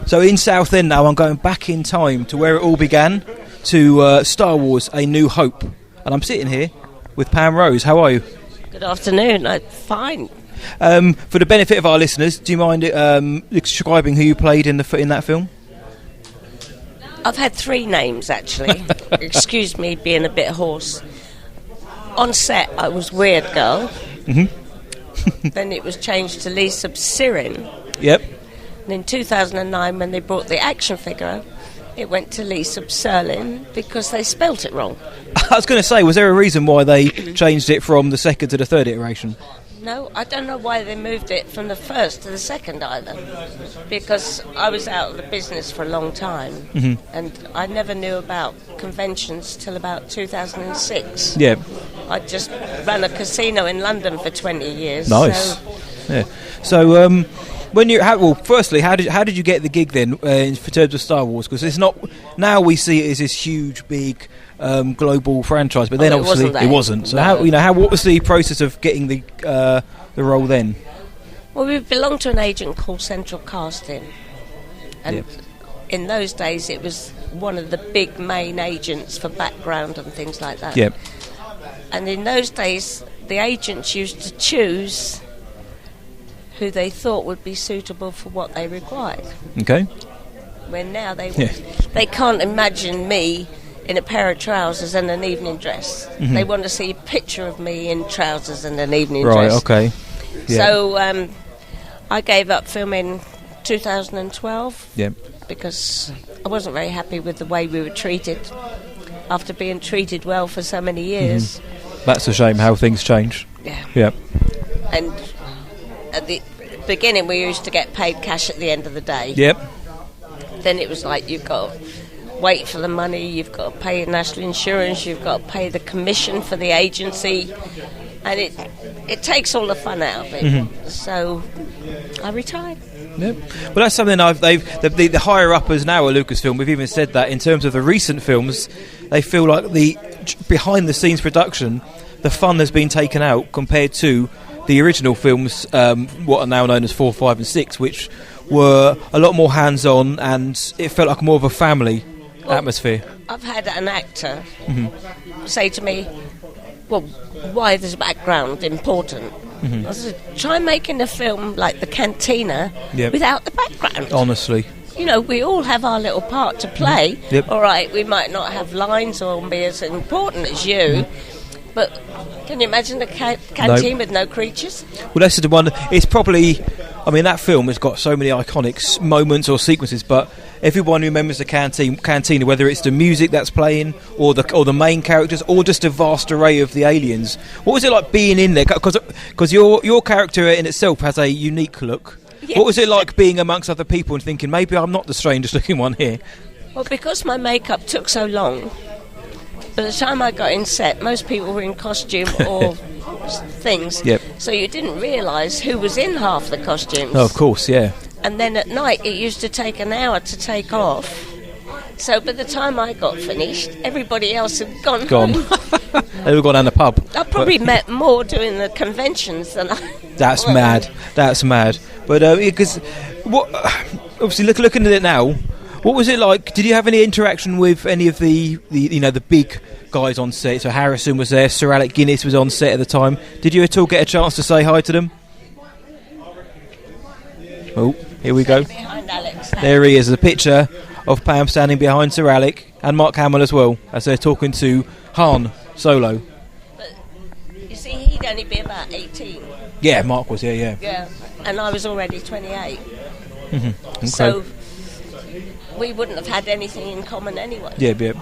So in Southend now, I'm going back in time to where it all began, to Star Wars: A New Hope, and I'm sitting here with Pam Rose. How are you? Good afternoon. I'm fine. For the benefit of our listeners, do you mind describing who you played in that film? I've had 3 names, actually. Excuse me being a bit hoarse. On set, I was Weird Girl. Mm-hmm. Then it was changed to Leesub Sirln. Yep. And in 2009, when they brought the action figure, it went to Leesub Sirln because they spelt it wrong. I was going to say, was there a reason why they changed it from the second to the third iteration? No, I don't know why they moved it from the first to the second either. Because I was out of the business for a long time, mm-hmm. and I never knew about conventions till about 2006. Yeah. I just ran a casino in London for 20 years. Nice. Yeah. So, when you firstly, how did you get the gig then in terms of Star Wars? Because it's not now we see it as this huge, big global franchise, but then obviously it wasn't. So no. What was the process of getting the role then? Well, we belonged to an agent called Central Casting, and in those days it was one of the big main agents for background and things like that. Yep. And in those days, the agents used to choose who they thought would be suitable for what they required. Okay. When now they can't imagine me in a pair of trousers and an evening dress. Mm-hmm. They want to see a picture of me in trousers and an evening dress. Right, okay. Yeah. So I gave up filming 2012 because I wasn't very happy with the way we were treated after being treated well for so many years. Mm-hmm. That's a shame how things change. Yeah. And at the beginning we used to get paid cash at the end of the day. Yep. Then it was like you've got to wait for the money, you've got to pay national insurance, you've got to pay the commission for the agency, and it takes all the fun out of it. Mm-hmm. So I retired. Yep. Well, that's something the higher uppers now at Lucasfilm, we've even said that in terms of the recent films, they feel like the behind the scenes production, the fun has been taken out compared to the original films, what are now known as 4, 5 and 6, which were a lot more hands-on, and it felt like more of a family atmosphere. I've had an actor say to me, well, why is the background important? Mm-hmm. I said, try making a film like The Cantina without the background. Honestly. You know, we all have our little part to play. Mm-hmm. Yep. All right, we might not have lines or be as important as you, but can you imagine the canteen with no creatures? Well, that's the one. It's probably, I mean, that film has got so many iconic moments or sequences, but everyone remembers the cantina, whether it's the music that's playing or the main characters or just a vast array of the aliens. What was it like being in there? Because your character in itself has a unique look. Yes. What was it like being amongst other people and thinking, maybe I'm not the strangest looking one here? Well, because my makeup took so long, by the time I got in set, most people were in costume or things. Yep. So you didn't realise who was in half the costumes. Oh, of course, yeah. And then at night, it used to take an hour to take off. So by the time I got finished, everybody else had gone home. They were gone down the pub. I probably met more doing the conventions than I... That's mad. That's mad. But because obviously looking at it now, what was it like? Did you have any interaction with any of the big guys on set? So Harrison was there, Sir Alec Guinness was on set at the time. Did you at all get a chance to say hi to them? Oh, here we go. There he is, a picture of Pam standing behind Sir Alec and Mark Hamill as well, as they're talking to Han Solo. But you see, he'd only be about 18. Yeah, Mark was, yeah. Yeah, and I was already 28. Mm-hmm. Okay. So we wouldn't have had anything in common anyway. Yeah.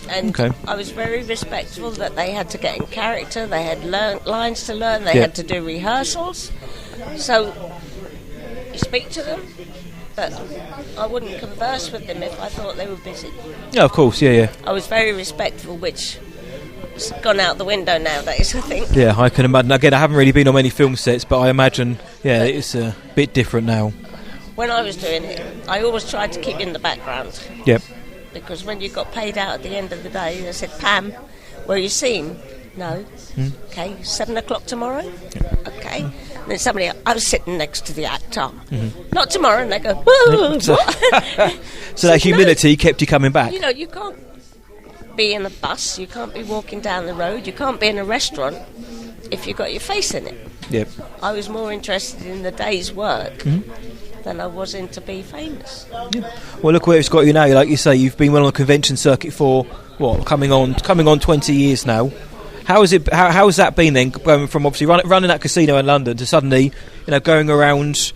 And I was very respectful that they had to get in character, they had lines to learn, they had to do rehearsals. So you speak to them, but I wouldn't converse with them if I thought they were busy. Yeah, of course, yeah. I was very respectful, which has gone out the window nowadays, I think. Yeah, I can imagine. Again, I haven't really been on many film sets, but I imagine, it's a bit different now. When I was doing it, I always tried to keep in the background. Yep. Because when you got paid out at the end of the day, they said, Pam, were you seen? No. Okay, 7 o'clock tomorrow? Yep. Okay. And then somebody, I was sitting next to the actor. Not tomorrow. And they go, whoa, So what? that humility kept you coming back. You know, you can't be in a bus, you can't be walking down the road, you can't be in a restaurant if you've got your face in it. Yep. I was more interested in the day's work than I was in to be famous. Yeah. Well, look where it's got you now. Like you say, you've been well on the convention circuit for what, coming on 20 years now. How has that been then, going from obviously running that casino in London to suddenly, going around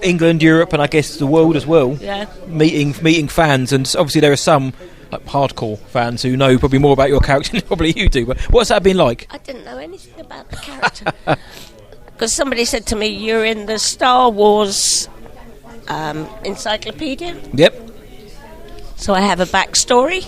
England, Europe, and I guess the world as well, meeting fans, and obviously there are some like hardcore fans who know probably more about your character than probably you do. But what's that been like? I didn't know anything about the character because somebody said to me, "You're in the Star Wars encyclopedia." Yep. So I have a backstory.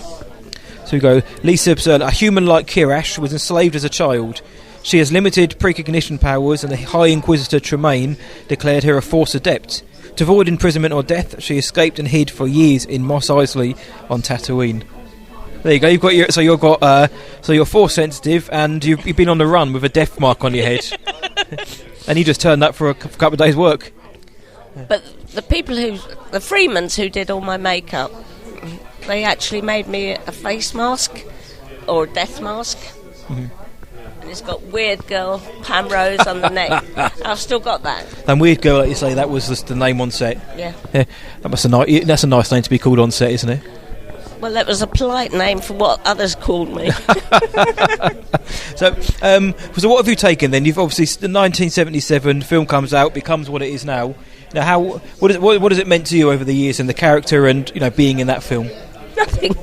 So we go, Leesub Sirln, a human like Kirash, was enslaved as a child. She has limited precognition powers, and the High Inquisitor Tremaine declared her a Force adept. To avoid imprisonment or death, she escaped and hid for years in Mos Eisley on Tatooine. There you go. You're Force sensitive, and you've been on the run with a death mark on your head, and you just turned up for a couple of days' work. But the Freemans who did all my makeup, they actually made me a face mask or a death mask. And it's got Weird Girl, Pam Rose on the neck. I've still got that. And Weird Girl, like you say, that was just the name on set. Yeah. That's a nice name to be called on set, isn't it? Well, that was a polite name for what others called me. So what have you taken then? You've obviously, the 1977 film comes out, becomes what it is now. Now, what has it meant to you over the years and the character and being in that film? Nothing.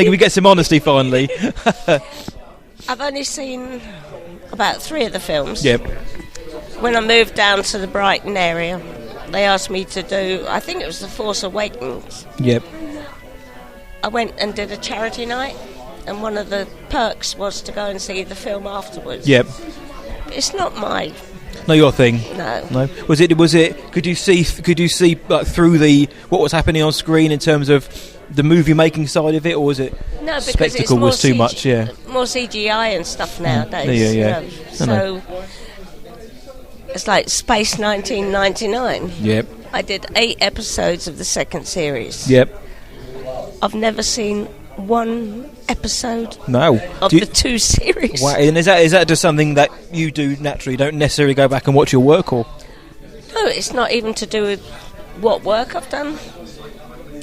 We get some honesty finally. I've only seen about 3 of the films. Yep. When I moved down to the Brighton area, they asked me to do, I think it was The Force Awakens. Yep. I went and did a charity night, and one of the perks was to go and see the film afterwards. Yep. It's not my... Not your thing. No. Was it? Could you see like through what was happening on screen in terms of the movie making side of it, or was it? No, because spectacle it's was too much. Yeah. More CGI and stuff nowadays. Yeah. So it's like Space 1999. Yep. I did 8 episodes of the second series. Yep. I've never seen one episode of the 2 series. Wow. And is that just something that you do naturally? Don't necessarily go back and watch your work, or? No, it's not even to do with what work I've done.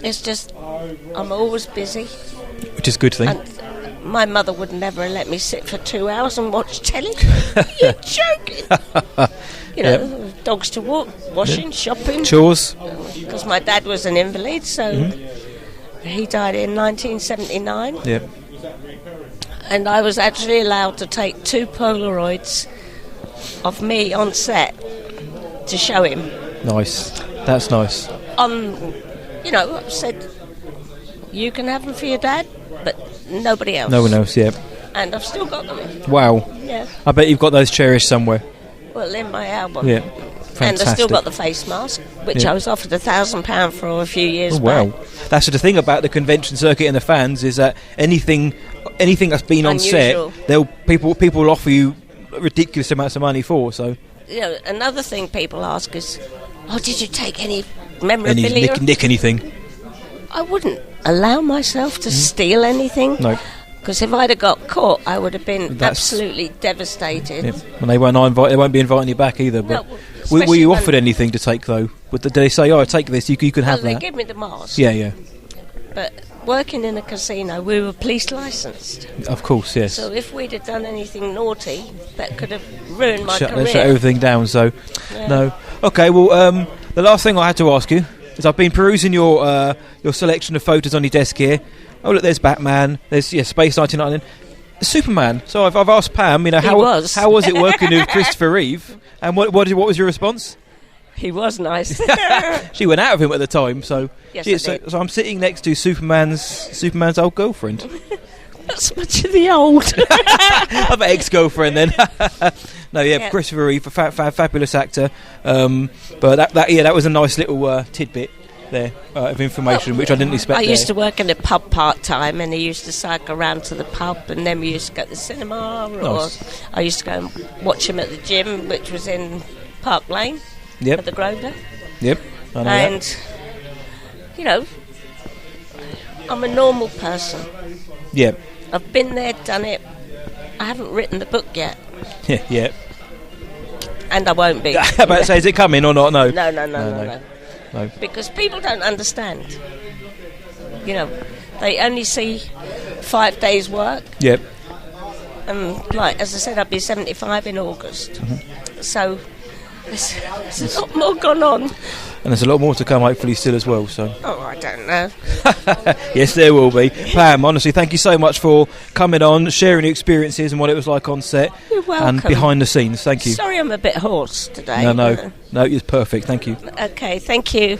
It's just I'm always busy, which is a good thing. And my mother would never let me sit for 2 hours and watch telly. You're joking. Dogs to walk, washing, shopping, chores. Because my dad was an invalid, so. He died in 1979. Yeah. And I was actually allowed to take 2 Polaroids of me on set to show him. Nice. That's nice. I said, you can have them for your dad, but nobody else. No one else, yeah. And I've still got them. Wow. Yeah. I bet you've got those cherished somewhere. Well, in my album. Yeah. Fantastic. And I've still got the face mask, which I was offered £1,000 for a few years back. Wow. That's the thing about the convention circuit and the fans is that anything that's been on unusual. Set, people will offer you ridiculous amounts of money for. So, another thing people ask is, did you take any memorabilia? Nick anything? I wouldn't allow myself to steal anything. No. Because if I'd have got caught, I would have been absolutely devastated. Yeah. And they won't be inviting you back either. But were you offered anything to take though? Did they say, take this, you can have that? They give me the mask. Yeah. But working in a casino, we were police licensed. Of course, yes. So if we'd have done anything naughty, that could have ruined my career. Shut everything down, so... Yeah. No. Okay, well, the last thing I had to ask you is I've been perusing your selection of photos on your desk here. Oh, look, there's Batman, there's Space 1999, Superman. So I've asked Pam, how was it working with Christopher Reeve, and what was your response? He was nice. She went out of him at the time, so yes, so I'm sitting next to Superman's old girlfriend. That's much of the old. I've an ex-girlfriend then. No, yeah. Christopher Reeve, a fabulous actor. But that was a nice little tidbit. there of information, which I didn't expect. I used to work in a pub part-time, and I used to cycle around to the pub, and then we used to go to the cinema, or I used to go and watch him at the gym, which was in Park Lane, at the Grosvenor. Yep, I know and, that. you know, I'm a normal person. Yep. I've been there, done it. I haven't written the book yet. Yeah. And I won't be. How about to say, is it coming or not? No. No. Because people don't understand. You know, they only see 5 days' work. Yep. And, like, as I said, I'll be 75 in August. Mm-hmm. So there's a lot more gone on. And there's a lot more to come, hopefully, still as well. So. Oh, I don't know. Yes, there will be. Pam, honestly, thank you so much for coming on, sharing your experiences and what it was like on set. You're welcome. And behind the scenes. Thank you. Sorry I'm a bit hoarse today. No, it's perfect. Thank you. Okay, thank you.